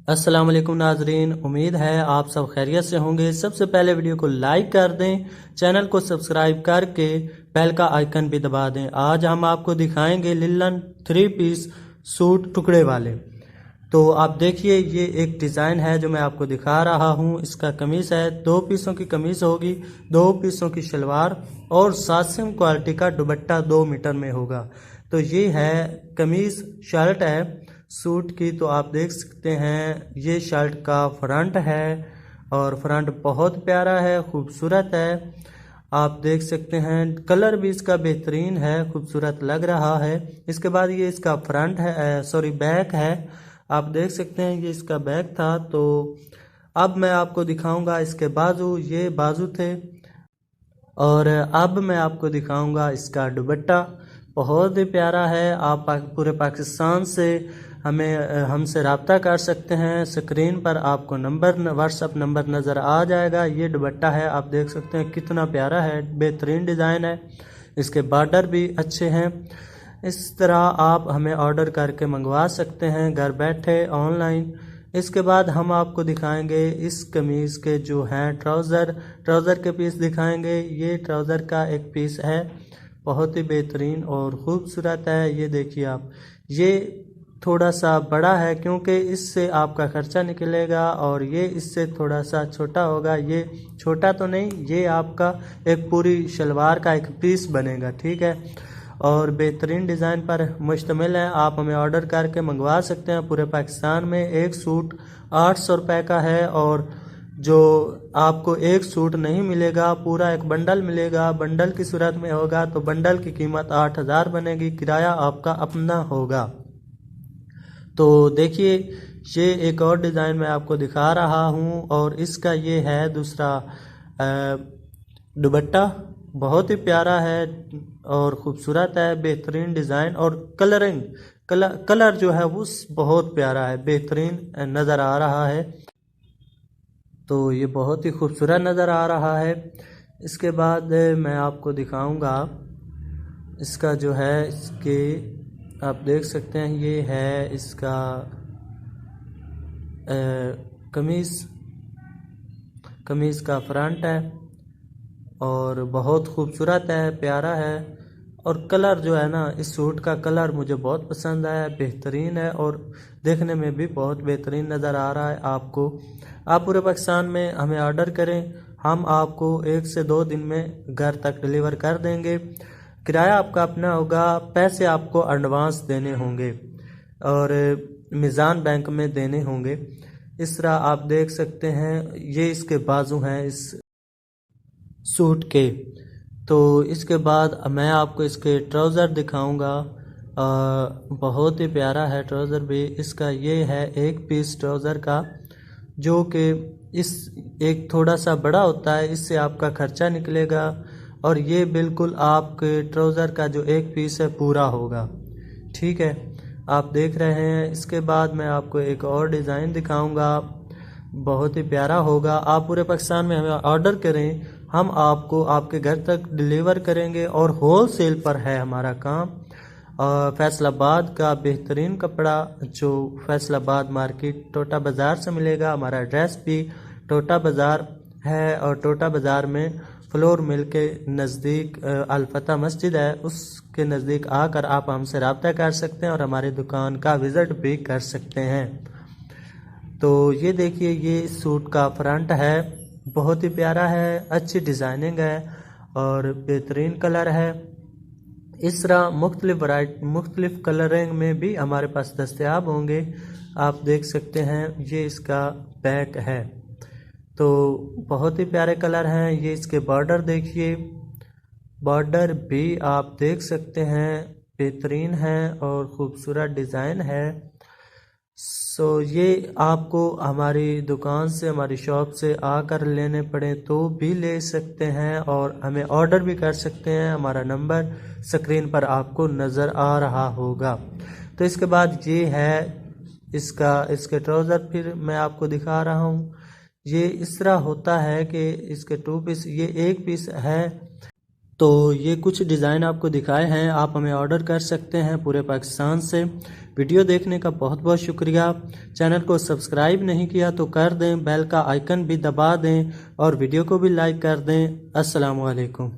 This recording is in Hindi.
अस्सलाम वालेकुम नाजरीन, उम्मीद है आप सब खैरियत से होंगे। सबसे पहले वीडियो को लाइक कर दें, चैनल को सब्सक्राइब करके बेल का आइकन भी दबा दें। आज हम आपको दिखाएंगे लिलन 3 पीस सूट टुकड़े वाले। तो आप देखिए, ये एक डिज़ाइन है जो मैं आपको दिखा रहा हूँ। इसका कमीज़ है, 2 पीसों की कमीज़ होगी, 2 पीसों की शलवार और 700 क्वालिटी का दुपट्टा 2 मीटर में होगा। तो ये है कमीज़, शर्ट है सूट की। तो आप देख सकते हैं ये शर्ट का फ्रंट है और फ्रंट बहुत प्यारा है, खूबसूरत है। आप देख सकते हैं कलर भी इसका बेहतरीन है, खूबसूरत लग रहा है। इसके बाद ये इसका फ्रंट है, सॉरी बैक है। आप देख सकते हैं ये इसका बैक था। तो अब मैं आपको दिखाऊंगा इसके बाजू, ये बाजू थे। और अब मैं आपको दिखाऊंगा इसका दुपट्टा, बहुत ही प्यारा है। आप पूरे पाकिस्तान से हमसे रब्ता कर सकते हैं। स्क्रीन पर आपको व्हाट्सअप नंबर नज़र आ जाएगा। ये दुपट्टा है, आप देख सकते हैं कितना प्यारा है, बेहतरीन डिज़ाइन है। इसके बॉर्डर भी अच्छे हैं। इस तरह आप हमें ऑर्डर करके मंगवा सकते हैं घर बैठे ऑनलाइन। इसके बाद हम आपको दिखाएंगे इस कमीज़ के जो हैं ट्राउज़र के पीस दिखाएंगे। ये ट्राउज़र का एक पीस है, बहुत ही बेहतरीन और ख़ूबसूरत है। ये देखिए आप, ये थोड़ा सा बड़ा है क्योंकि इससे आपका खर्चा निकलेगा, और ये इससे थोड़ा सा छोटा होगा। ये छोटा तो नहीं, ये आपका एक पूरी शलवार का एक पीस बनेगा, ठीक है। और बेहतरीन डिज़ाइन पर मुश्तमिल है। आप हमें ऑर्डर करके मंगवा सकते हैं पूरे पाकिस्तान में। एक सूट 800 रुपये का है, और जो आपको एक सूट नहीं मिलेगा, पूरा एक बंडल मिलेगा। बंडल की सूरत में होगा तो बंडल की कीमत 8000 बनेगी, किराया आपका अपना होगा। तो देखिए, ये एक और डिज़ाइन मैं आपको दिखा रहा हूँ, और इसका ये है दूसरा दुपट्टा, बहुत ही प्यारा है और ख़ूबसूरत है, बेहतरीन डिज़ाइन। और कलर जो है वो बहुत प्यारा है, बेहतरीन नज़र आ रहा है। तो ये बहुत ही खूबसूरत नज़र आ रहा है। इसके बाद मैं आपको दिखाऊंगा इसका जो है, इसके आप देख सकते हैं ये है इसका कमीज़ का फ्रंट है, और बहुत खूबसूरत है, प्यारा है। और कलर जो है ना, इस सूट का कलर मुझे बहुत पसंद आया, बेहतरीन है और देखने में भी बहुत बेहतरीन नज़र आ रहा है आपको। आप पूरे पाकिस्तान में हमें ऑर्डर करें, हम आपको 1 से 2 दिन में घर तक डिलीवर कर देंगे। किराया आपका अपना होगा, पैसे आपको एडवांस देने होंगे और मीज़ान बैंक में देने होंगे। इस तरह आप देख सकते हैं, ये इसके बाजू हैं इस सूट के। तो इसके बाद मैं आपको इसके ट्राउज़र दिखाऊंगा। बहुत ही प्यारा है ट्राउज़र भी इसका। ये है एक पीस ट्राउज़र का, जो कि इस एक थोड़ा सा बड़ा होता है, इससे आपका खर्चा निकलेगा। और ये बिल्कुल आपके ट्राउज़र का जो एक पीस है पूरा होगा, ठीक है, आप देख रहे हैं। इसके बाद मैं आपको एक और डिज़ाइन दिखाऊंगा, बहुत ही प्यारा होगा। आप पूरे पाकिस्तान में हमें ऑर्डर करें, हम आपको आपके घर तक डिलीवर करेंगे। और होल सेल पर है हमारा काम। फैसलाबाद का बेहतरीन कपड़ा जो फैसलाबाद मार्केट टोटा बाज़ार से मिलेगा। हमारा एड्रेस भी टोटा बाज़ार है, और टोटा बाज़ार में फ्लोर मिल के नज़दीक अल-फतह मस्जिद है, उसके नज़दीक आकर आप हमसे रब्ता कर सकते हैं और हमारी दुकान का विज़िट भी कर सकते हैं। तो ये देखिए, ये सूट का फ्रंट है, बहुत ही प्यारा है, अच्छी डिज़ाइनिंग है और बेहतरीन कलर है। इस तरह मुख्तलिफ कलरिंग में भी हमारे पास दस्तयाब होंगे। आप देख सकते हैं ये इसका बैक है, तो बहुत ही प्यारे कलर हैं। ये इसके बॉर्डर देखिए, बॉर्डर भी आप देख सकते हैं, बेहतरीन है और ख़ूबसूरत डिज़ाइन है। ये आपको हमारी दुकान से, हमारी शॉप से आकर लेने पड़े तो भी ले सकते हैं, और हमें ऑर्डर भी कर सकते हैं। हमारा नंबर स्क्रीन पर आपको नज़र आ रहा होगा। तो इसके बाद ये है इसके ट्राउज़र, फिर मैं आपको दिखा रहा हूँ। ये इस तरह होता है कि इसके 2 पीस, ये एक पीस है। तो ये कुछ डिज़ाइन आपको दिखाए हैं, आप हमें ऑर्डर कर सकते हैं पूरे पाकिस्तान से। वीडियो देखने का बहुत बहुत शुक्रिया। चैनल को सब्सक्राइब नहीं किया तो कर दें, बेल का आइकन भी दबा दें और वीडियो को भी लाइक कर दें। अस्सलाम वालेकुम।